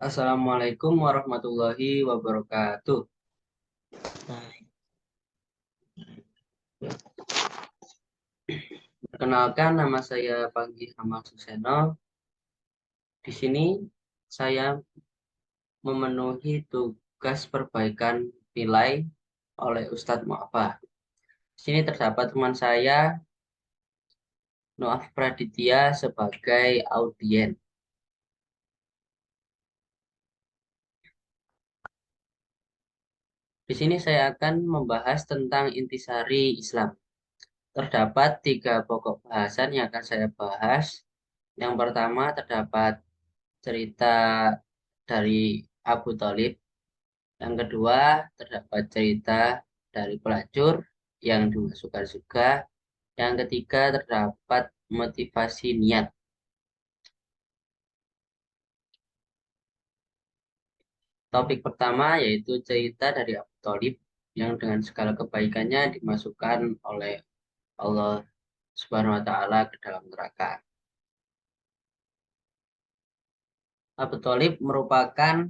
Assalamualaikum warahmatullahi wabarakatuh. Perkenalkan, nama saya Panggi Amal Suseno. Di sini saya memenuhi tugas perbaikan nilai oleh Ustadz Mu'afah. Di sini terdapat teman saya, Noaf Praditya, sebagai audien. Di sini saya akan membahas tentang intisari Islam. Terdapat 3 pokok bahasan yang akan saya bahas. Yang pertama terdapat cerita dari Abu Thalib. Yang kedua terdapat cerita dari pelacur yang dimasukkan surga. Yang ketiga terdapat motivasi niat. Topik pertama yaitu cerita dari Abu Thalib yang dengan segala kebaikannya dimasukkan oleh Allah Subhanahu wa taala ke dalam neraka. Abu Thalib merupakan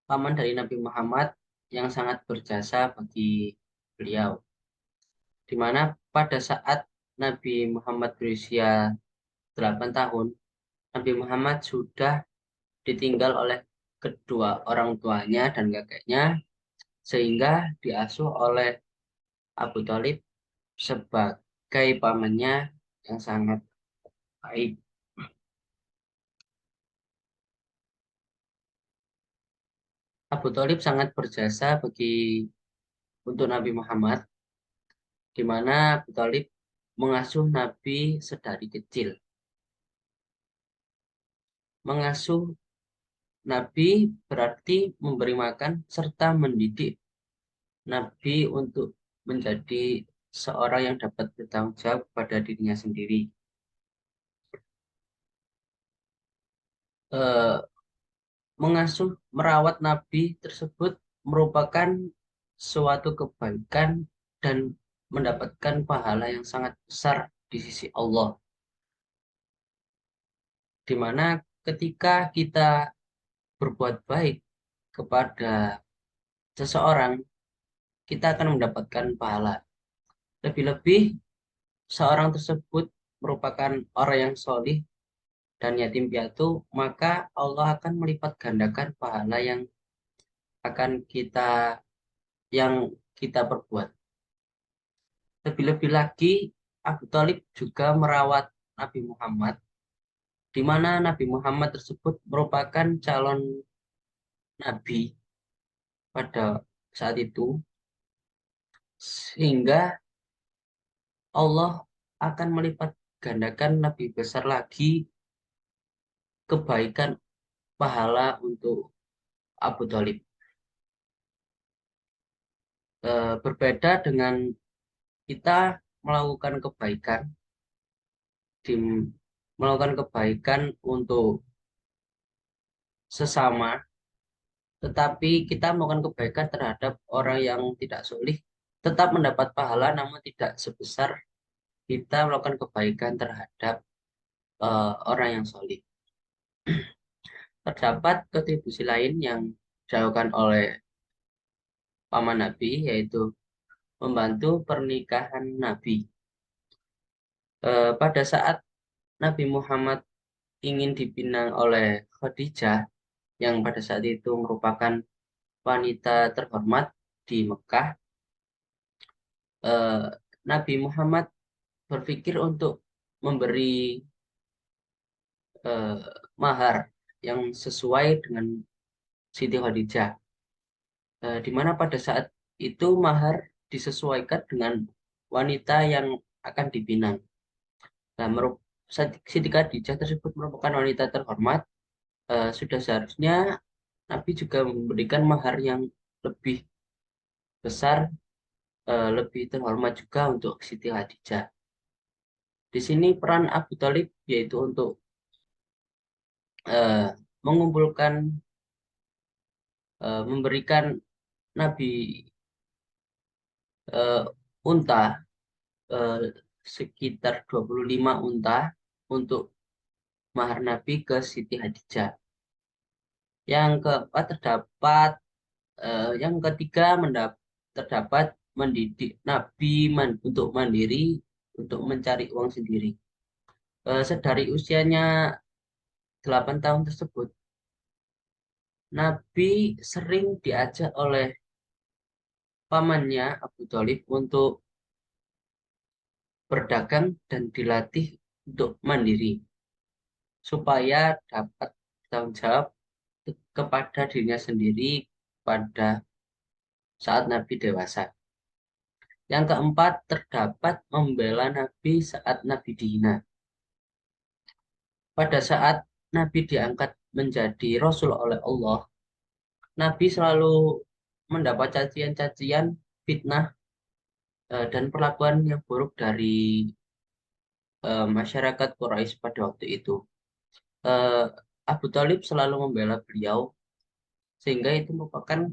paman dari Nabi Muhammad yang sangat berjasa bagi beliau, di mana pada saat Nabi Muhammad berusia 8 tahun, Nabi Muhammad sudah ditinggal oleh kedua orang tuanya dan kakeknya, sehingga diasuh oleh Abu Thalib sebagai pamannya yang sangat baik. Abu Thalib sangat berjasa untuk Nabi Muhammad, di mana Abu Thalib mengasuh Nabi sedari kecil. Mengasuh Nabi berarti memberi makan serta mendidik Nabi untuk menjadi seorang yang dapat bertanggung jawab pada dirinya sendiri. Eh, Mengasuh, merawat Nabi tersebut merupakan suatu kebaikan dan mendapatkan pahala yang sangat besar di sisi Allah. Di mana ketika kita berbuat baik kepada seseorang, kita akan mendapatkan pahala. Lebih-lebih seorang tersebut merupakan orang yang solih dan yatim piatu, maka Allah akan melipat gandakan pahala akan kita yang kita perbuat. Lebih-lebih lagi, Abu Thalib juga merawat Nabi Muhammad, di mana Nabi Muhammad tersebut merupakan calon nabi pada saat itu, sehingga Allah akan melipat gandakan lebih besar lagi kebaikan pahala untuk Abu Thalib. Berbeda dengan kita melakukan kebaikan, di, melakukan kebaikan untuk sesama, tetapi kita melakukan kebaikan terhadap orang yang tidak solih, tetap mendapat pahala, namun tidak sebesar kita melakukan kebaikan terhadap orang yang solih. Terdapat kontribusi lain yang dilakukan oleh paman Nabi, yaitu membantu pernikahan Nabi. Pada saat Nabi Muhammad ingin dipinang oleh Khadijah, yang pada saat itu merupakan wanita terhormat di Mekah, eh, Nabi Muhammad berpikir untuk memberi eh, mahar yang sesuai dengan Siti Khadijah, di mana pada saat itu mahar disesuaikan dengan wanita yang akan dipinang. Nah, Siti Khadijah tersebut merupakan wanita terhormat, sudah seharusnya Nabi juga memberikan mahar yang lebih besar, lebih terhormat juga untuk Siti Khadijah. Di sini peran Abu Thalib yaitu untuk eh, mengumpulkan, memberikan Nabi eh, unta, eh, sekitar 25 unta untuk mahar Nabi ke Siti Khadijah. Yang keempat terdapat yang ketiga terdapat mendidik Nabi untuk mandiri untuk mencari uang sendiri. Sedari usianya 8 tahun tersebut, Nabi sering diajak oleh pamannya Abu Thalib untuk berdagang dan dilatih untuk mandiri supaya dapat tanggung jawab kepada dirinya sendiri pada saat Nabi dewasa. Yang keempat, terdapat membela Nabi saat Nabi dihina. Pada saat Nabi diangkat menjadi Rasul oleh Allah, Nabi selalu mendapat cacian-cacian, fitnah, dan perlakuan yang buruk dari masyarakat Quraisy pada waktu itu. Eh, Abu Thalib selalu membela beliau, sehingga itu merupakan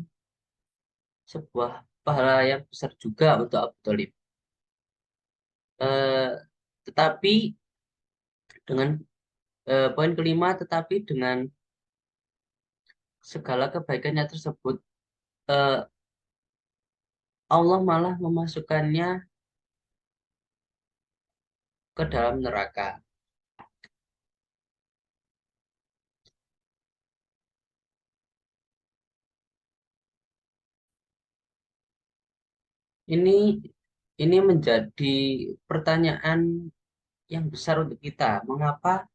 sebuah pahala yang besar juga untuk Abu Thalib. Eh, tetapi dengan poin kelima, tetapi dengan segala kebaikannya tersebut, eh, Allah malah memasukkannya ke dalam neraka. Ini ini menjadi pertanyaan yang besar untuk kita. Mengapa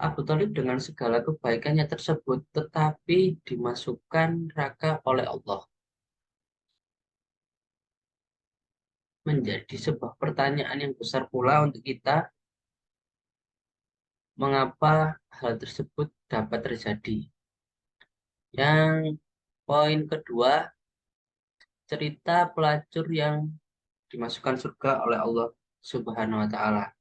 Abu Thalib dengan segala kebaikannya tersebut tetapi dimasukkan neraka oleh Allah? Menjadi sebuah pertanyaan yang besar pula untuk kita. Mengapa hal tersebut dapat terjadi? Yang poin kedua, cerita pelacur yang dimasukkan surga oleh Allah Subhanahu wa taala.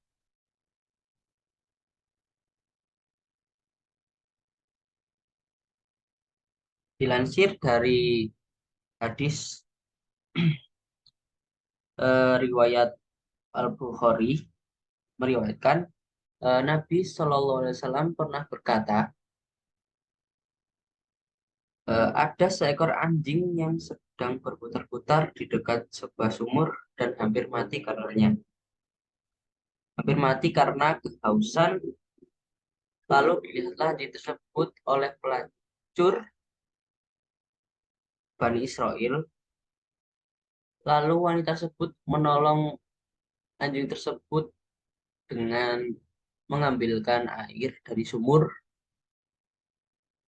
Dilansir dari hadis riwayat Al-Bukhari meriwayatkan Nabi Shallallahu Alaihi Wasallam pernah berkata, ada seekor anjing yang sedang berputar-putar di dekat sebuah sumur dan hampir mati karenanya. Hampir mati karena kehausan. Lalu dilihatlah anjing tersebut oleh pelacur Bani Israel. Lalu wanita tersebut menolong anjing tersebut dengan mengambilkan air dari sumur,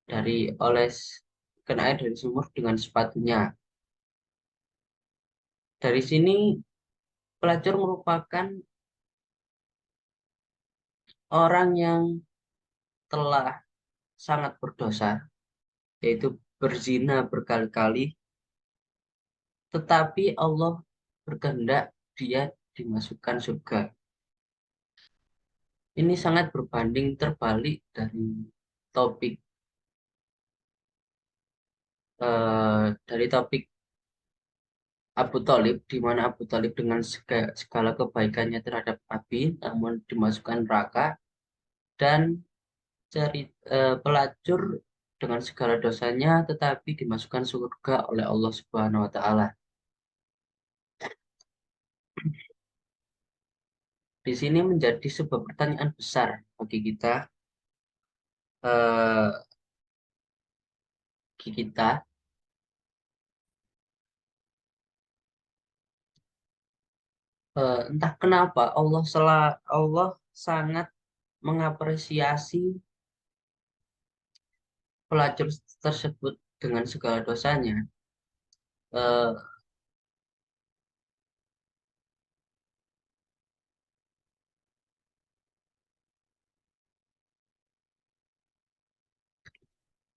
oleskan air dari sumur dengan sepatunya. Dari sini pelacur merupakan orang yang telah sangat berdosa, yaitu berzina berkali-kali, tetapi Allah berkehendak dia dimasukkan surga. Ini sangat berbanding terbalik topik dari topik Abu Thalib, di mana Abu Thalib dengan segala kebaikannya terhadap Nabi, namun dimasukkan neraka, dan pelacur dengan segala dosanya, tetapi dimasukkan surga oleh Allah Subhanahu Wa Taala. Di sini menjadi sebuah pertanyaan besar bagi eh, kita, entah kenapa Allah sangat mengapresiasi pelacur tersebut dengan segala dosanya. Eh,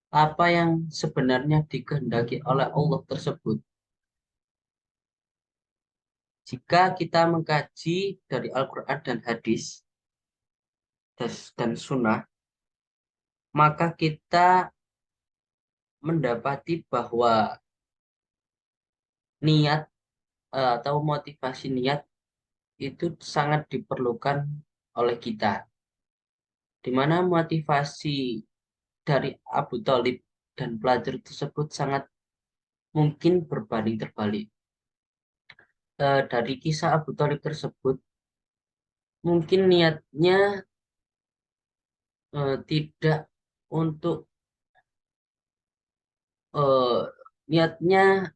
Apa yang sebenarnya dikehendaki oleh Allah tersebut. Jika kita mengkaji dari Al-Quran dan hadis dan sunnah, maka kita mendapati bahwa niat atau motivasi niat itu sangat diperlukan oleh kita. Di mana motivasi dari Abu Thalib dan pelajar tersebut sangat mungkin berbanding terbalik. Dari kisah Abu Thalib tersebut, mungkin niatnya tidak untuk eh, niatnya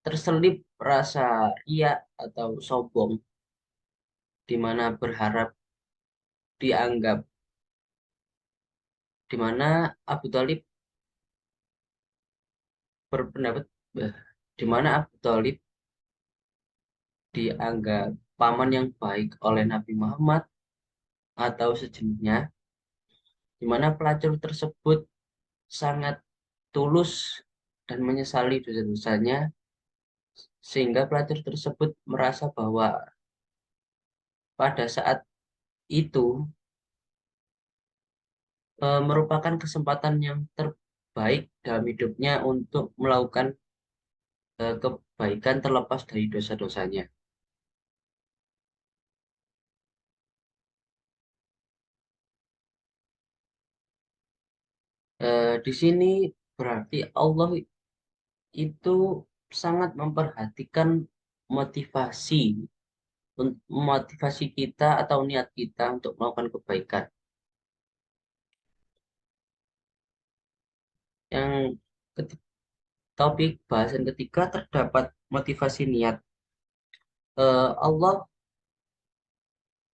terselip rasa ria atau sombong, di mana berharap dianggap, di mana Abu Thalib berpendapat, eh, di mana Abu Thalib dianggap paman yang baik oleh Nabi Muhammad atau sejenisnya, di mana pelajar tersebut sangat tulus dan menyesali dosa-dosanya, sehingga pelajar tersebut merasa bahwa pada saat itu merupakan kesempatan yang terbaik dalam hidupnya untuk melakukan kebaikan terlepas dari dosa-dosanya. Di sini berarti Allah itu sangat memperhatikan motivasi, motivasi kita atau niat kita untuk melakukan kebaikan. Yang keti- topik bahasan ketiga terdapat motivasi niat. Allah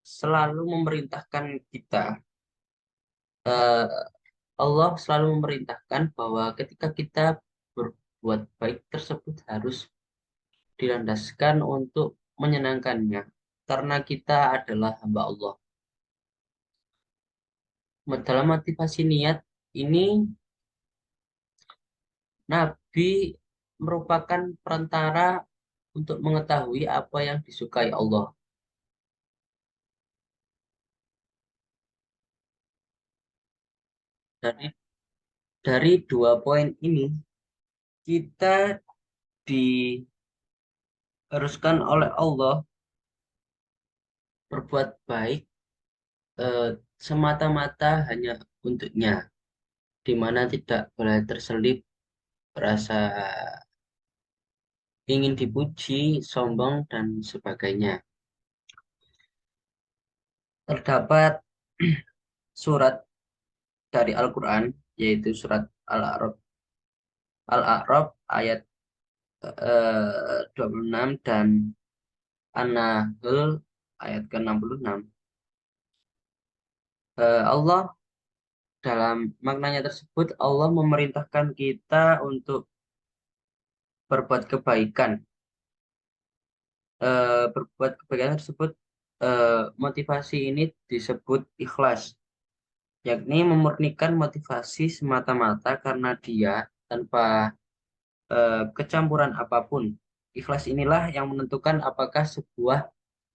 selalu memerintahkan kita, eh, Allah selalu memerintahkan bahwa ketika kita berbuat baik tersebut harus dilandaskan untuk menyenangkannya, karena kita adalah hamba Allah. Dalam motivasi niat ini, Nabi merupakan perantara untuk mengetahui apa yang disukai Allah. Dari dari dua poin ini, kita diharuskan oleh Allah berbuat baik eh, semata-mata hanya untuknya, di mana tidak boleh terselip rasa ingin dipuji, sombong, dan sebagainya. Terdapat surat dari Al-Quran, yaitu surat Al-A'raf ayat 26 dan An-Nahl ayat ke-66. Allah dalam maknanya tersebut, Allah memerintahkan kita untuk berbuat kebaikan. Berbuat kebaikan tersebut, motivasi ini disebut ikhlas, yakni memurnikan motivasi semata-mata karena dia tanpa kecampuran apapun. Ikhlas inilah yang menentukan apakah sebuah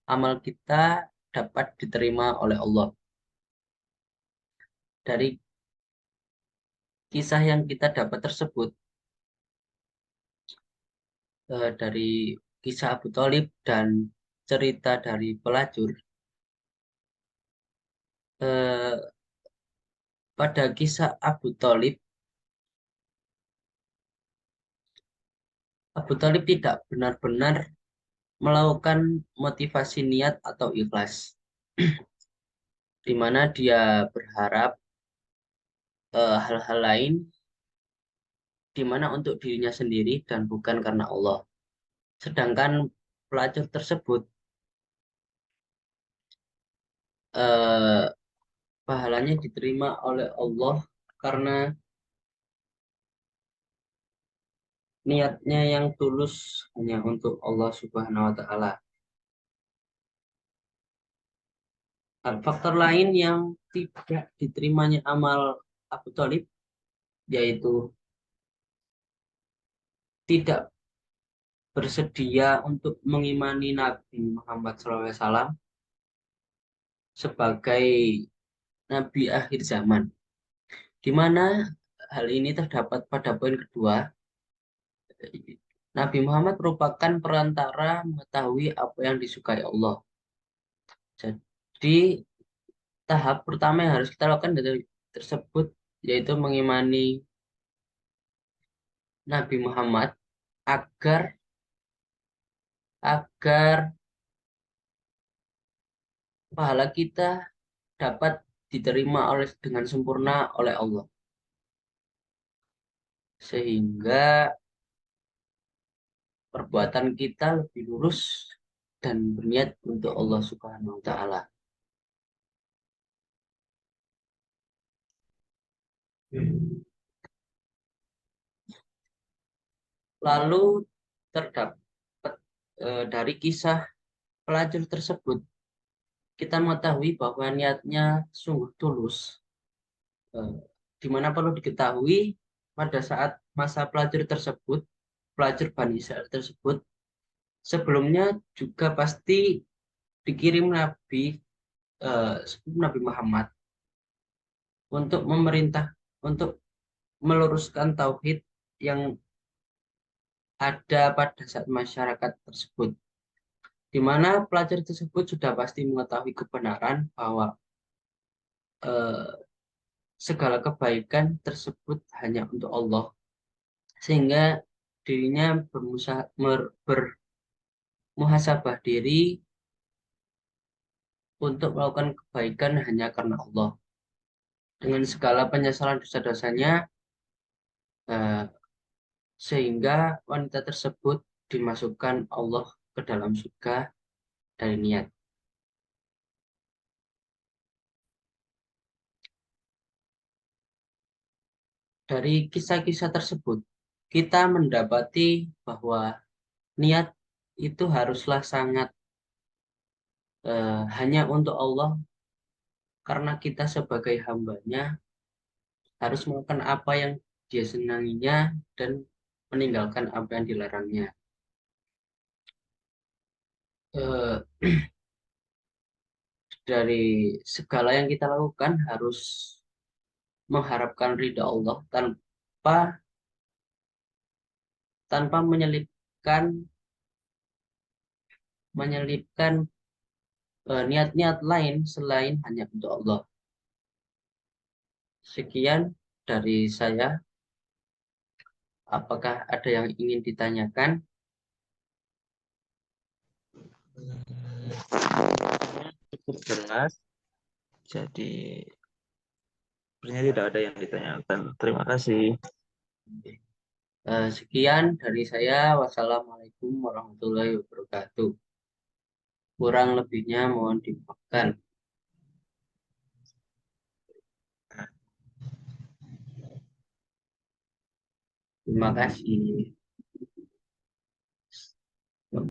amal kita dapat diterima oleh Allah. Dari kisah yang kita dapat tersebut, dari kisah Abu Thalib dan cerita dari pelacur, eh, pada kisah Abu Thalib tidak benar-benar melakukan motivasi niat atau ikhlas, di mana dia berharap hal-hal lain, di mana untuk dirinya sendiri dan bukan karena Allah. Sedangkan pelacur tersebut eh, pahalanya diterima oleh Allah karena niatnya yang tulus hanya untuk Allah Subhanahu wa Ta'ala. Faktor lain yang tidak diterimanya amal Abu Thalib yaitu tidak bersedia untuk mengimani Nabi Muhammad SAW sebagai Nabi akhir zaman, di mana hal ini terdapat pada poin kedua. Nabi Muhammad merupakan perantara mengetahui apa yang disukai Allah. Jadi tahap pertama yang harus kita lakukan dari tersebut yaitu mengimani Nabi Muhammad agar agar pahala kita dapat diterima dengan sempurna oleh Allah, sehingga perbuatan kita lebih lurus dan berniat untuk Allah Subhanahu wa taala. Lalu terdapat dari kisah pelacur tersebut kita mengetahui bahwa niatnya sungguh tulus. Eh, di mana perlu diketahui pada saat masa pelacur tersebut, pelacur Bani Israil tersebut sebelumnya juga pasti dikirim Nabi Muhammad untuk untuk meluruskan tauhid yang ada pada saat masyarakat tersebut, di mana pelajar tersebut sudah pasti mengetahui kebenaran bahwa eh, segala kebaikan tersebut hanya untuk Allah, sehingga dirinya bermuhasabah diri untuk melakukan kebaikan hanya karena Allah. Dengan segala penyesalan dosa-dosanya, eh, sehingga wanita tersebut dimasukkan Allah ke dalam surga dari niat. Dari kisah-kisah tersebut, kita mendapati bahwa niat itu haruslah sangat hanya untuk Allah, karena kita sebagai hambanya harus melakukan apa yang dia senanginya dan meninggalkan apa yang dilarangnya. Eh, dari segala yang kita lakukan harus mengharapkan ridha Allah tanpa tanpa menyelipkan niat-niat lain selain hanya untuk Allah. Sekian dari saya. Apakah ada yang ingin ditanyakan? Cukup jelas, jadi sebenarnya tidak ada yang ditanyakan. Terima kasih. Sekian dari saya. Wassalamualaikum warahmatullahi wabarakatuh. Kurang lebihnya mohon dimaafkan. Terima kasih.